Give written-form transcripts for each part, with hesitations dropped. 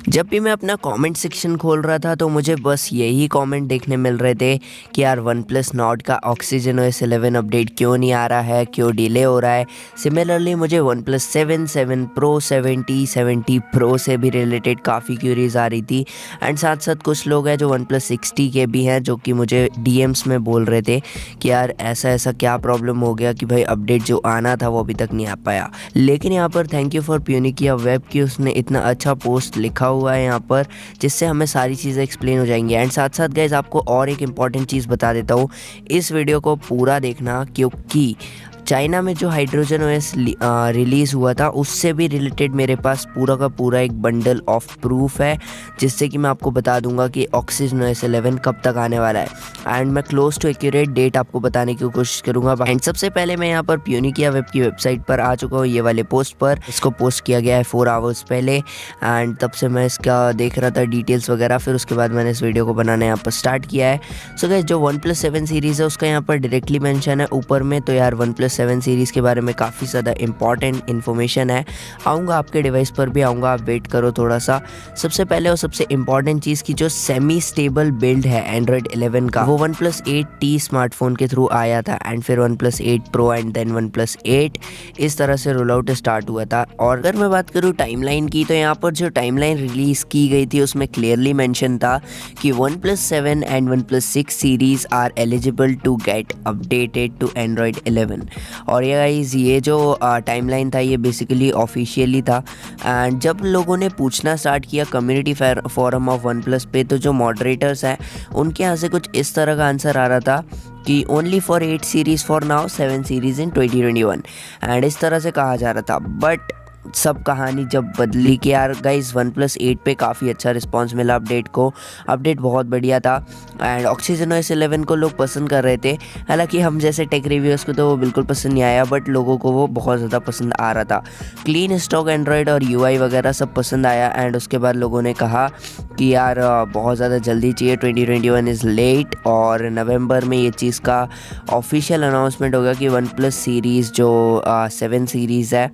जब भी मैं अपना कमेंट सेक्शन खोल रहा था तो मुझे बस यही कमेंट देखने मिल रहे थे कि यार वन प्लस नॉट का ऑक्सीजन OS 11 अपडेट क्यों नहीं आ रहा है, क्यों डिले हो रहा है। सिमिलरली मुझे वन प्लस 7, 7 प्रो, 70, 70 प्रो से भी रिलेटेड काफ़ी क्यूरीज आ रही थी। एंड साथ साथ कुछ लोग हैं जो वन प्लस 60 के भी हैं जो कि मुझे DMs में बोल रहे थे कि यार ऐसा ऐसा क्या प्रॉब्लम हो गया कि भाई अपडेट जो आना था वो अभी तक नहीं आ पाया। लेकिन यहाँ पर थैंक यू फॉर प्यूनिकिया वेब की उसने इतना अच्छा पोस्ट लिखा हुआ है यहाँ पर जिससे हमें सारी चीज़ें एक्सप्लेन हो जाएंगी। एंड साथ साथ गाइज आपको और एक इम्पॉर्टेंट चीज़ बता देता हूँ, इस वीडियो को पूरा देखना क्योंकि चाइना में जो हाइड्रोजन OS रिलीज़ हुआ था उससे भी रिलेटेड मेरे पास पूरा का पूरा एक बंडल ऑफ प्रूफ है जिससे कि मैं आपको बता दूंगा कि ऑक्सीजन OS 11 कब तक आने वाला है। एंड मैं क्लोज टू एक्यूरेट डेट आपको बताने की कोशिश करूंगा। एंड सबसे पहले मैं यहाँ पर प्यूनिकिया वेब की वेबसाइट पर आ चुका हूँ, ये वाले पोस्ट पर। इसको पोस्ट किया गया है 4 आवर्स पहले एंड तब से मैं इसका देख रहा था डिटेल्स वगैरह, फिर उसके बाद मैंने इस वीडियो को बनाना यहाँ पर स्टार्ट किया है। सो गाइस जो वन प्लस 7 सीरीज़ है उसका यहाँ पर डायरेक्टली मेंशन है ऊपर में, तो यार वन प्लस 7 सीरीज़ के बारे में काफ़ी ज़्यादा इंपॉर्टेंट इन्फॉर्मेशन है। आऊँगा आपके डिवाइस पर भी आऊँगा, आप वेट करो थोड़ा सा। सबसे पहले और सबसे इंपॉर्टेंट चीज़ की जो सेमी स्टेबल बिल्ड है एंड्रॉयड 11 का वो वन प्लस 8T स्मार्टफोन के थ्रू आया था एंड फिर OnePlus 8 pro and then OnePlus 8 इस तरह से रोल आउट स्टार्ट हुआ था। और अगर मैं बात करूँ टाइमलाइन की तो यहाँ पर जो टाइमलाइन रिलीज़ की गई थी उसमें क्लियरली मेंशन था कि OnePlus 7 and OnePlus 6 series are eligible to get updated to Android 11। और ये गाइस ये जो टाइमलाइन था ये बेसिकली ऑफिशियली था। एंड जब लोगों ने पूछना स्टार्ट किया community forum of one plus पे तो जो मॉडरेटर्स हैं उनके यहाँ से कुछ इस तरह का आंसर आ रहा था कि only for 8 series for now, 7 series in 2021 and इस तरह से कहा जा रहा था। बट सब कहानी जब बदली कि यार गाइस वन प्लस 8 पे काफ़ी अच्छा रिस्पांस मिला अपडेट को, अपडेट बहुत बढ़िया था एंड ऑक्सीजन OS 11 को लोग पसंद कर रहे थे। हालांकि हम जैसे टेक रिव्यूअर्स को तो वो बिल्कुल पसंद नहीं आया बट लोगों को वो बहुत ज़्यादा पसंद आ रहा था। क्लीन स्टॉक एंड्रॉयड और UI वगैरह सब पसंद आया एंड उसके बाद लोगों ने कहा कि यार बहुत ज़्यादा जल्दी चाहिए, 2021 इज़ लेट। और नवंबर में ये चीज़ का ऑफिशियल अनाउंसमेंट होगा कि वन प्लस सीरीज़ जो 7 सीरीज़ है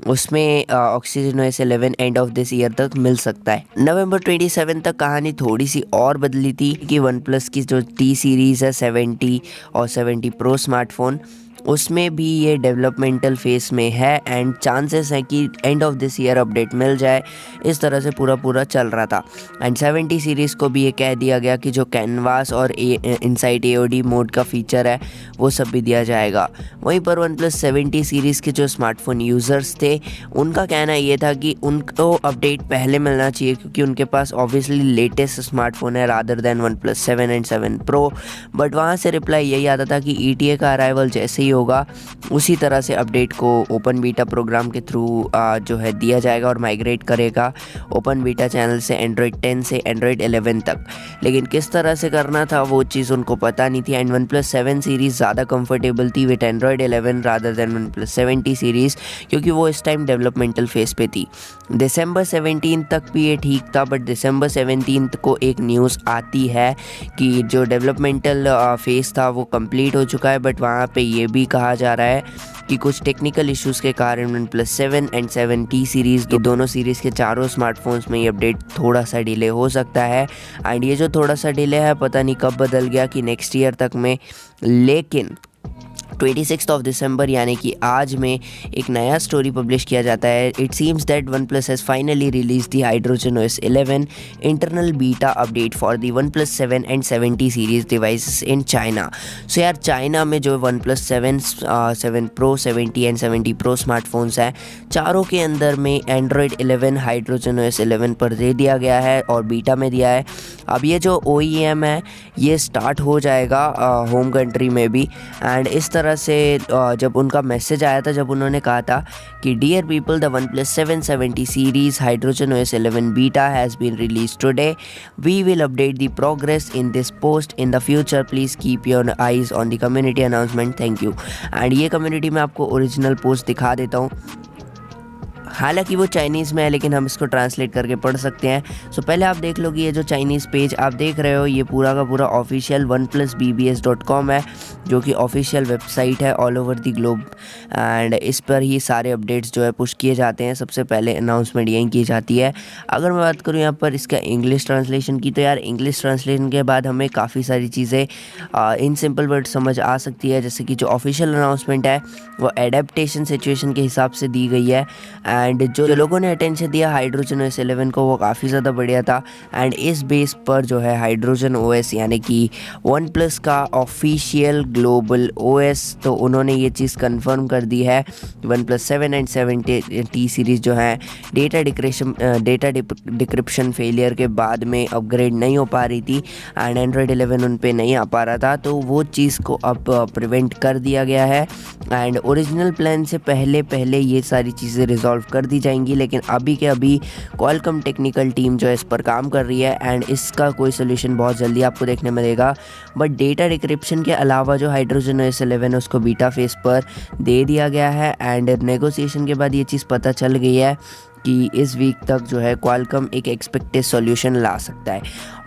उसमें oxygen OS 11 and of this year तक मिल सकता है। नवंबर 27 तक कहानी थोड़ी सी और बदली थी कि वन प्लस की जो T सीरीज़ है 70 और 70 प्रो स्मार्टफोन उसमें भी ये डेवलपमेंटल फेस में है एंड चांसेस है कि end of this year update मिल जाए। इस तरह से पूरा चल रहा था। एंड 70 सीरीज़ को भी ये कह दिया गया कि जो कैनवास और इनसाइट AOD मोड का फीचर है वो सब भी दिया जाएगा। वहीं पर वन प्लस 70 सीरीज़ के जो स्मार्टफोन यूज़र्स थे उनका कहना ये था कि उनको अपडेट पहले मिलना चाहिए क्योंकि उनके पास ऑब्वियसली लेटेस्ट स्मार्टफोन है rather than OnePlus 7 and 7 pro. But वहाँ से रिप्लाई यही आता था कि ETA का अराइवल जैसे ही होगा उसी तरह से अपडेट को ओपन बीटा प्रोग्राम के थ्रू जो है दिया जाएगा और माइग्रेट करेगा ओपन बीटा चैनल से एंड्रॉयड 10 से एंड्रॉयड 11 तक। लेकिन किस तरह से करना था वो चीज़ उनको पता नहीं थी एंड वन प्लस 7 सीरीज़ ज़्यादा कंफर्टेबल थी with Android 11 rather than one plus 70 series क्योंकि वो इस टाइम डेवलपमेंटल फेस पे थी। दिसंबर 17 तक भी ये ठीक था बट दिसंबर 17 को एक न्यूज़ आती है कि जो डेवलपमेंटल फेस था वो कंप्लीट हो चुका है बट वहाँ पे ये भी कहा जा रहा है कि कुछ टेक्निकल इश्यूज़ के कारण one plus 7 and 7T series ये दोनों सीरीज़ के चारों स्मार्टफोन्स में ये अपडेट थोड़ा सा डिले हो सकता है। एंड ये जो थोड़ा सा डिले है पता नहीं कब बदल गया कि नेक्स्ट ईयर तक में। लेकिन 26 ऑफ दिसंबर यानी कि आज में एक नया स्टोरी पब्लिश किया जाता है। It seems that OnePlus has finally release the Hydrogen OS 11 internal beta update for the OnePlus 7 and 70 series devices in China. So यार चाइना में जो OnePlus 7, 7 pro, 70 and 70 pro smartphones हैं चारों के अंदर में Android 11 hydrogen OS 11 पर दे दिया गया है और बीटा में दिया है। अब ये जो OEM है ये स्टार्ट हो जाएगा होम कंट्री में भी। एंड इस तरह से जब उनका मैसेज आया था जब उन्होंने कहा था कि dear people the OnePlus 770 series hydrogen OS 11 beta has been release today, we will update the progress in this post in the future, please keep your eyes on the community announcement, thank you. And ये community में आपको original post दिखा देता हूँ। हालांकि वो Chinese में है लेकिन हम इसको ट्रांसलेट करके पढ़ सकते हैं। सो पहले आप देख लो कि ये जो चाइनीज़ पेज आप देख रहे हो ये पूरा का पूरा ऑफिशियल OnePlusBBS.com है, जो कि ऑफिशियल वेबसाइट है all over the globe. And इस पर ही सारे अपडेट्स जो है पुश किए जाते हैं, सबसे पहले अनाउंसमेंट यहीं की जाती है। अगर मैं बात करूँ यहाँ पर इसका इंग्लिश ट्रांसलेशन की, तो यार इंग्लिश ट्रांसलेशन के बाद हमें काफ़ी सारी चीज़ें इन सिंपल वर्ड समझ आ सकती है। जैसे कि जो ऑफिशियल अनाउंसमेंट है वो एडेप्टेशन सिचुएशन के हिसाब से दी गई है। एंड जो लोगों ने अटेंशन दिया हाइड्रोजन OS 11 को वो काफ़ी ज़्यादा बढ़िया था। एंड इस बेस पर जो है हाइड्रोजन OS यानी कि वन प्लस का ऑफिशियल ग्लोबल OS, तो उन्होंने ये चीज़ कंफर्म कर दी है। OnePlus 7 एंड 7T सीरीज़ जो है डेटा डिक्रिप्शन फेलियर के बाद में अपग्रेड नहीं हो पा रही थी एंड एंड्रॉयड 11 उन पे नहीं आ पा रहा था, तो वो चीज़ को अब प्रिवेंट कर दिया गया है। एंड ओरिजिनल प्लान से पहले ये सारी चीज़ें रिजॉल्व कर दी जाएंगी, लेकिन अभी के अभी क्वालकॉम टेक्निकल टीम जो है इस पर काम कर रही है एंड इसका कोई सोल्यूशन बहुत जल्दी आपको देखने मिलेगा। बट डेटा डिक्रिप्शन के अलावा जो हाइड्रोजन OS 11 है उसको बीटा फेस पर दे दिया गया है। एंड नेगोशिएशन के बाद ये चीज़ पता चल गई है कि इस वीक तक जो है क्वालकॉम एक एक्सपेक्टेड सॉल्यूशन ला सकता है,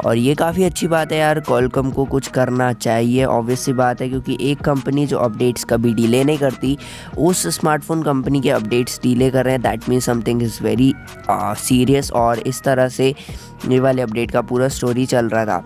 और ये काफ़ी अच्छी बात है यार। क्वालकॉम को कुछ करना चाहिए, ऑब्वियस सी बात है, क्योंकि एक कंपनी जो अपडेट्स कभी डिले नहीं करती, उस स्मार्टफोन कंपनी के अपडेट्स डिले कर रहे हैं, that means something is very serious. और इस तरह से ये वाले अपडेट का पूरा स्टोरी चल रहा था।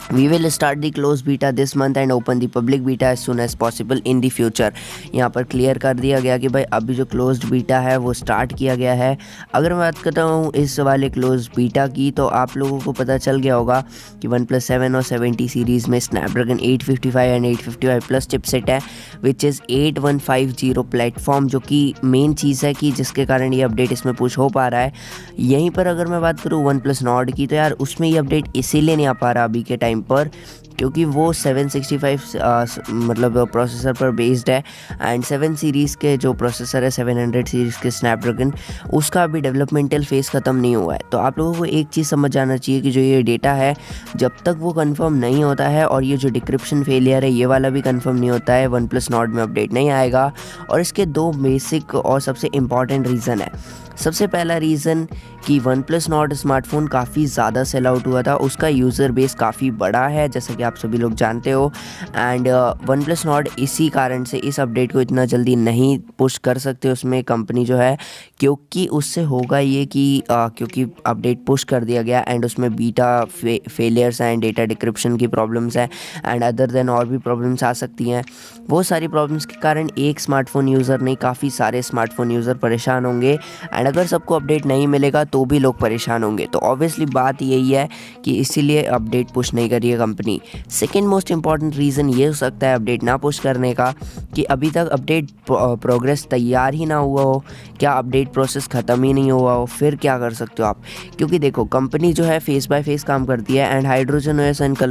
We will start the closed beta this month and open the public beta as soon as possible in the future। यहाँ पर क्लियर कर दिया गया कि भाई अभी जो क्लोज्ड बीटा है वो स्टार्ट किया गया है। अगर मैं बात करता हूँ इस वाले क्लोज्ड बीटा की, तो आप लोगों को पता चल गया होगा कि OnePlus 7 और 7T सीरीज़ में स्नैपड्रैगन 855 एंड 855 प्लस चिपसेट है, विच इज़ 8150 प्लेटफॉर्म, जो कि मेन चीज़ है कि जिसके कारण ये अपडेट इसमें पुश हो पा रहा है। यहीं पर अगर मैं बात करूँ OnePlus Nord की, तो यार उसमें ये अपडेट इसीलिए नहीं आ पा रहा अभी के टाइम पर क्योंकि वो 765 मतलब प्रोसेसर पर बेस्ड है एंड 7 सीरीज़ के जो प्रोसेसर है 700 सीरीज़ के स्नैपड्रैगन, उसका अभी डेवलपमेंटल फेज़ ख़त्म नहीं हुआ है। तो आप लोगों को एक चीज़ समझ जाना चाहिए कि जो ये डेटा है जब तक वो कंफर्म नहीं होता है और ये जो डिक्रिप्शन फेलियर है ये वाला भी कंफर्म नहीं होता है, OnePlus Nord में अपडेट नहीं आएगा। और इसके दो बेसिक और सबसे इम्पॉर्टेंट रीज़न है। सबसे पहला रीज़न कि OnePlus Nord स्मार्टफोन काफ़ी ज़्यादा सेल आउट हुआ था, उसका यूज़र बेस काफ़ी बड़ा है जैसा कि आप सभी लोग जानते हो। एंड OnePlus Nord इसी कारण से इस अपडेट को इतना जल्दी नहीं पुश कर सकते उसमें कंपनी जो है, क्योंकि उससे होगा ये कि क्योंकि अपडेट पुश कर दिया गया एंड उसमें बीटा फेलियर्स हैं, डेटा डिक्रिप्शन की प्रॉब्लम्स हैं एंड अदर देन और भी प्रॉब्लम्स आ सकती हैं। वो सारी प्रॉब्लम्स के कारण एक स्मार्टफोन यूज़र नहीं काफ़ी सारे स्मार्टफोन यूज़र परेशान होंगे एंड अगर सबको अपडेट नहीं मिलेगा तो भी लोग परेशान होंगे। तो ऑब्वियसली बात यही है कि इसीलिए अपडेट पुश नहीं कर रही है company. Second most important reason ये हो सकता है अपडेट ना पुश करने का कि अभी तक अपडेट प्रोग्रेस तैयार ही ना हुआ हो, क्या अपडेट प्रोसेस ख़त्म ही नहीं हुआ हो, फिर क्या कर सकते हो आप। क्योंकि देखो कंपनी जो है फेस बाय फेस काम करती है and hydrogen OS and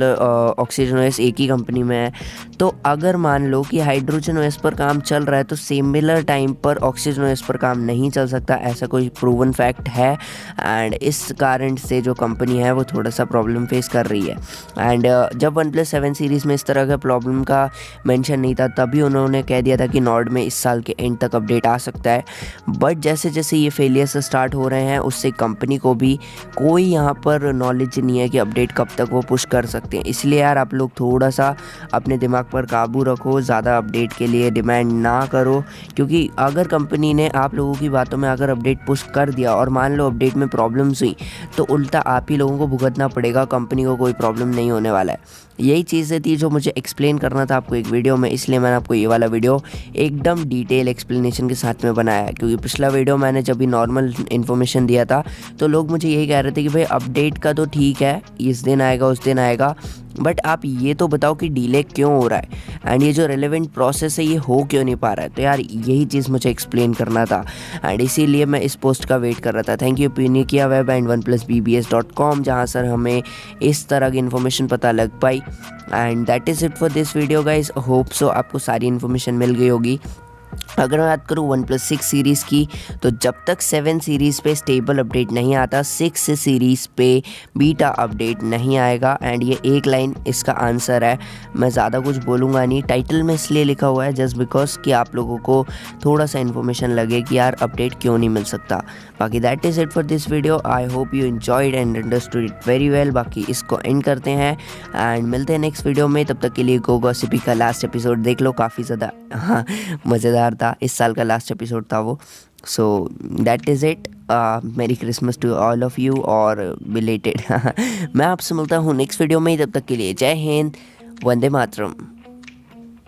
oxygen OS एक ही कंपनी में है। तो अगर मान लो कि हाइड्रोजन OS पर काम चल रहा है तो सिमिलर टाइम पर ऑक्सीजन OS पर काम नहीं चल सकता, ऐसा कोई प्रूवन फैक्ट है। एंड इस कारण से जो कंपनी है वो थोड़ा सा प्रॉब्लम फेस कर रही है। एंड जब OnePlus 7 सीरीज़ में इस तरह का प्रॉब्लम का मेंशन नहीं था तभी उन्होंने कह दिया था कि नॉर्ड में इस साल के एंड तक अपडेट आ सकता है। बट जैसे जैसे ये फेलियर्स स्टार्ट हो रहे हैं उससे कंपनी को भी कोई यहाँ पर नॉलेज नहीं है कि अपडेट कब तक वो पुश कर सकते हैं। इसलिए यार आप लोग थोड़ा सा अपने दिमाग पर काबू रखो, ज़्यादा अपडेट के लिए डिमांड ना करो, क्योंकि अगर कंपनी ने आप लोगों की बातों में अगर अपडेट पुश कर दिया और मान लो अपडेट में प्रॉब्लम्स हुई तो उल्टा आप ही लोगों को भुगतना पड़ेगा, कंपनी को कोई प्रॉब्लम नहीं होने वाला है। यही चीज़ें थी जो मुझे एक्सप्लेन करना था आपको एक वीडियो में, इसलिए मैंने आपको ये वाला वीडियो एकदम डिटेल एक्सप्लेनेशन के साथ में बनाया है। क्योंकि पिछला वीडियो मैंने जब भी नॉर्मल इन्फॉर्मेशन दिया था तो लोग मुझे यही कह रहे थे कि भाई अपडेट का तो ठीक है, इस दिन आएगा उस दिन आएगा, बट आप ये तो बताओ कि डिले क्यों हो रहा है एंड ये जो रेलेवेंट प्रोसेस है ये हो क्यों नहीं पा रहा है। तो यार यही चीज़ मुझे एक्सप्लेन करना था एंड इसीलिए मैं इस पोस्ट का वेट कर रहा था। थैंक यू पिनिकिया वेब एंड OnePlusBBS.com, जहाँ सर हमें इस तरह की इन्फॉर्मेशन पता लग पाई। And that is it for this video guys, hope so आपको सारी इन्फॉर्मेशन मिल गई होगी। अगर मैं बात करूँ वन प्लस 6 सीरीज़ की, तो जब तक 7 सीरीज़ पे स्टेबल अपडेट नहीं आता, 6 सीरीज़ पे बीटा अपडेट नहीं आएगा। एंड ये एक लाइन इसका आंसर है, मैं ज़्यादा कुछ बोलूँगा नहीं। टाइटल में इसलिए लिखा हुआ है जस्ट बिकॉज कि आप लोगों को थोड़ा सा इन्फॉर्मेशन लगे कि यार अपडेट क्यों नहीं मिल सकता। बाकी that is it for this video. I hope you enjoyed and understood it very well. बाकी इसको एंड करते हैं एंड मिलते हैं नेक्स्ट वीडियो में। तब तक के लिए गो गॉसिपी का लास्ट एपिसोड देख लो, काफ़ी ज़्यादा हाँ मज़ेदार था। इस साल का लास्ट एपिसोड था वो। So that is it. Merry Christmas to all of you और बिलेटेड मैं आपसे मिलता हूँ नेक्स्ट वीडियो में। तब तक के लिए जय हिंद, वंदे मातरम।